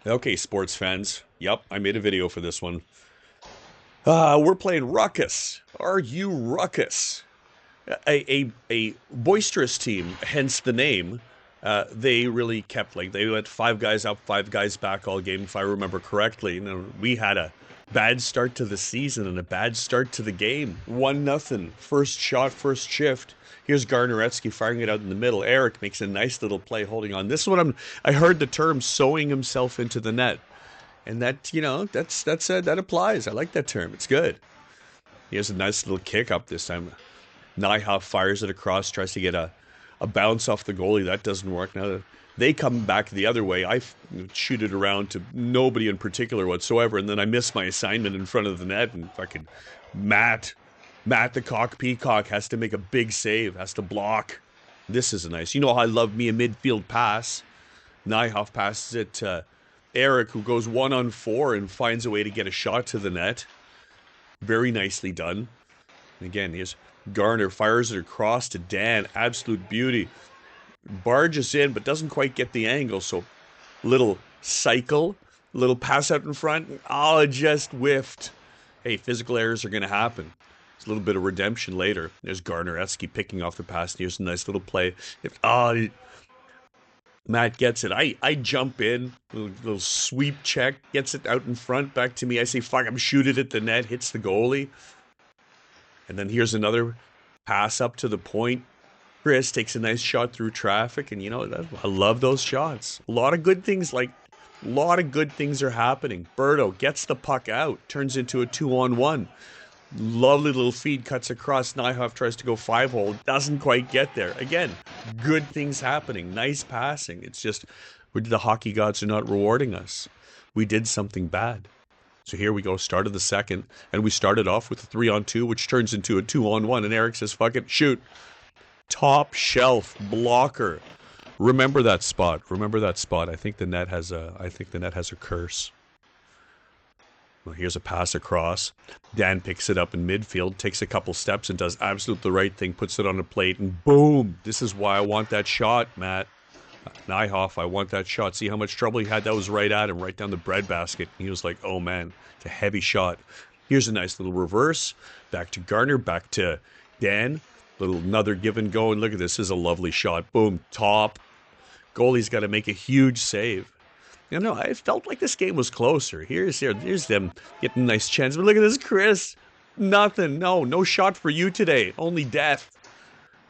Okay, sports fans. Yep, I made a video for this one. We're playing Ruckus. Are you Ruckus? A boisterous team, hence the name. They really kept they went five guys up, five guys back all game, if I remember correctly. We had a bad start to the season and a bad start to the game. 1-0. First shot, first shift. Here's Garneretsky firing it out in the middle. Eric makes a nice little play holding on. This is what I heard the term sewing himself into the net. And that applies. I like that term. It's good. Here's a nice little kick up this time. Nyhoff fires it across, tries to get a bounce off the goalie. That doesn't work. Now they come back the other way. I shoot it around to nobody in particular whatsoever, and then I miss my assignment in front of the net, and fucking Matt the cock peacock has to make a big save, has to block. This is a nice. You know how I love me a midfield pass. Nyhoff passes it to Eric, who goes 1-on-4 and finds a way to get a shot to the net. Very nicely done. And again, here's Garner, fires it across to Dan. Absolute beauty. Barges in, but doesn't quite get the angle. So, little cycle, little pass out in front. Oh, it just whiffed. Hey, physical errors are going to happen. There's a little bit of redemption later. There's Garneretsky picking off the pass. Here's a nice little play. Matt gets it. I jump in, little sweep check, gets it out in front, back to me. I say, fuck, I'm shooting at the net, hits the goalie. And then here's another pass up to the point. Chris takes a nice shot through traffic, and I love those shots. A lot of good things are happening. Berto gets the puck out, turns into a 2-on-1. Lovely little feed, cuts across. Nyhoff tries to go 5-hole, doesn't quite get there. Again, good things happening. Nice passing. It's just the hockey gods are not rewarding us. We did something bad. So here we go, start of the second, and we started off with a 3-on-2, which turns into a 2-on-1, and Eric says, fuck it, shoot. Top shelf blocker. Remember that spot. I think the net has a curse. Well, here's a pass across. Dan picks it up in midfield, takes a couple steps and does absolutely the right thing, puts it on a plate, and boom! This is why I want that shot, Matt. Nyhoff, I want that shot. See how much trouble he had? That was right at him, right down the breadbasket. He was like, oh man, it's a heavy shot. Here's a nice little reverse. Back to Garner, back to Dan. Another give and go, and look at this. This is a lovely shot. Boom, top. Goalie's got to make a huge save. I felt like this game was closer. Here's them getting a nice chance. But look at this, Chris. Nothing. No shot for you today. Only death.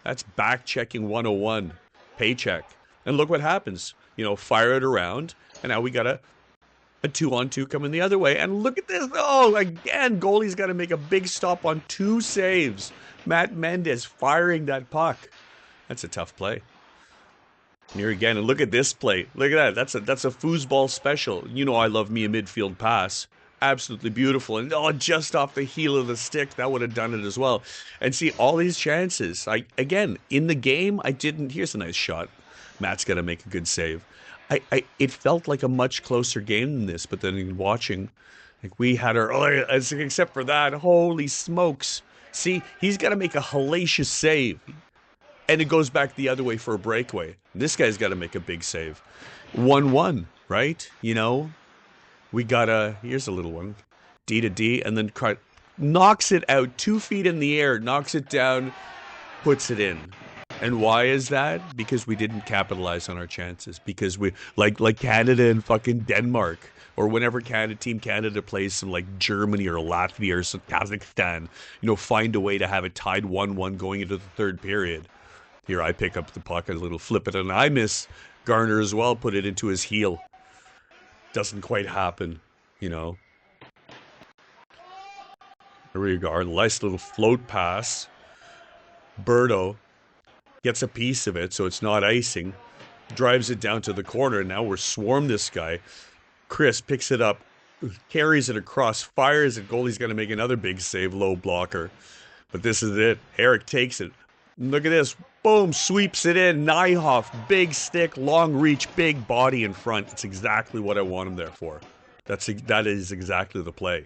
That's back-checking 101. Paycheck. And look what happens. Fire it around. And now we got a 2-on-2 coming the other way. And look at this. Oh, again, goalie's got to make a big stop on 2 saves. Matt Mendez firing that puck. That's a tough play. Here again, and look at this play. Look at that. That's a foosball special. I love me a midfield pass. Absolutely beautiful. And just off the heel of the stick, that would have done it as well. And see, all these chances. Again, in the game, I didn't. Here's a nice shot. Matt's got to make a good save. It felt like a much closer game than this, but then in watching, we had except for that, holy smokes. See, he's got to make a hellacious save. And it goes back the other way for a breakaway. This guy's got to make a big save. 1-1, right? We got here's a little one. D to D, and then knocks it out 2 feet in the air, knocks it down, puts it in. And why is that? Because we didn't capitalize on our chances. Because we, like Canada and fucking Denmark, or whenever Team Canada plays some Germany or Latvia or some Kazakhstan, find a way to have it tied 1-1 going into the third period. Here I pick up the puck, a little flip it, and I miss Garner as well, put it into his heel. Doesn't quite happen, There we go, our nice little float pass. Berto gets a piece of it, so it's not icing. Drives it down to the corner, and now we're swarmed this guy. Chris picks it up, carries it across, fires it. Goalie's going to make another big save, low blocker. But this is it. Eric takes it. Look at this. Boom, sweeps it in. Nyhoff, big stick, long reach, big body in front. It's exactly what I want him there for. That is exactly the play.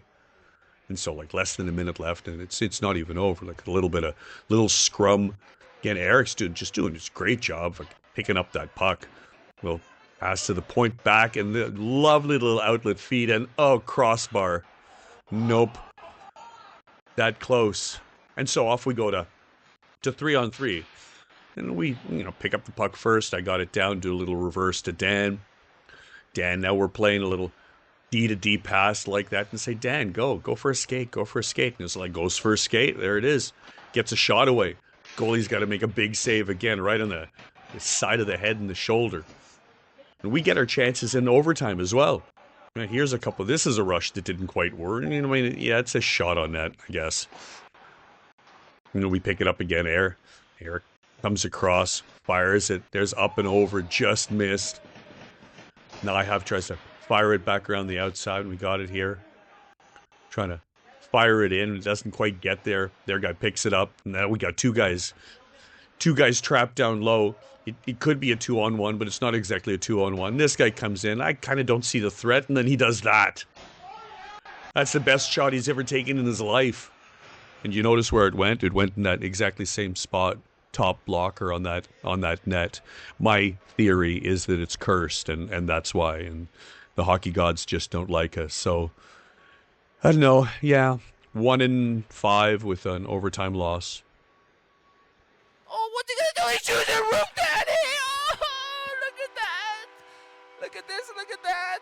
And so less than a minute left, and it's not even over. A little scrum. Again, Eric's just doing this great job of picking up that puck. Well, Pass to the point back, and the lovely little outlet feed, and oh, crossbar. Nope. That close. And so off we go to 3-on-3. And we, pick up the puck first. I got it down, do a little reverse to Dan. Dan, now we're playing a little D to D pass like that and say, Dan, go for a skate, go for a skate. And it's like, goes for a skate. There it is. Gets a shot away. Goalie's got to make a big save again, right on the side of the head and the shoulder. And we get our chances in overtime as well. Now, here's a couple. This is a rush that didn't quite work. Yeah, it's a shot on net, I guess. We pick it up again. Eric comes across, fires it. There's up and over, just missed. Now I tries to fire it back around the outside, and we got it here. Trying to fire it in, it doesn't quite get there. Their guy picks it up, and now we got two guys trapped down low. It could be a 2-on-1, but it's not exactly a 2-on-1. This guy comes in. I kind of don't see the threat, and then he does that. That's the best shot he's ever taken in his life. And you notice where it went? It went in that exactly same spot, top blocker on that net. My theory is that it's cursed, and that's why. And the hockey gods just don't like us. So, I don't know. Yeah, 1-5 with an overtime loss. Oh, what's he gonna do? He's shooting the roof, Daddy! Oh, look at that! Look at this, look at that!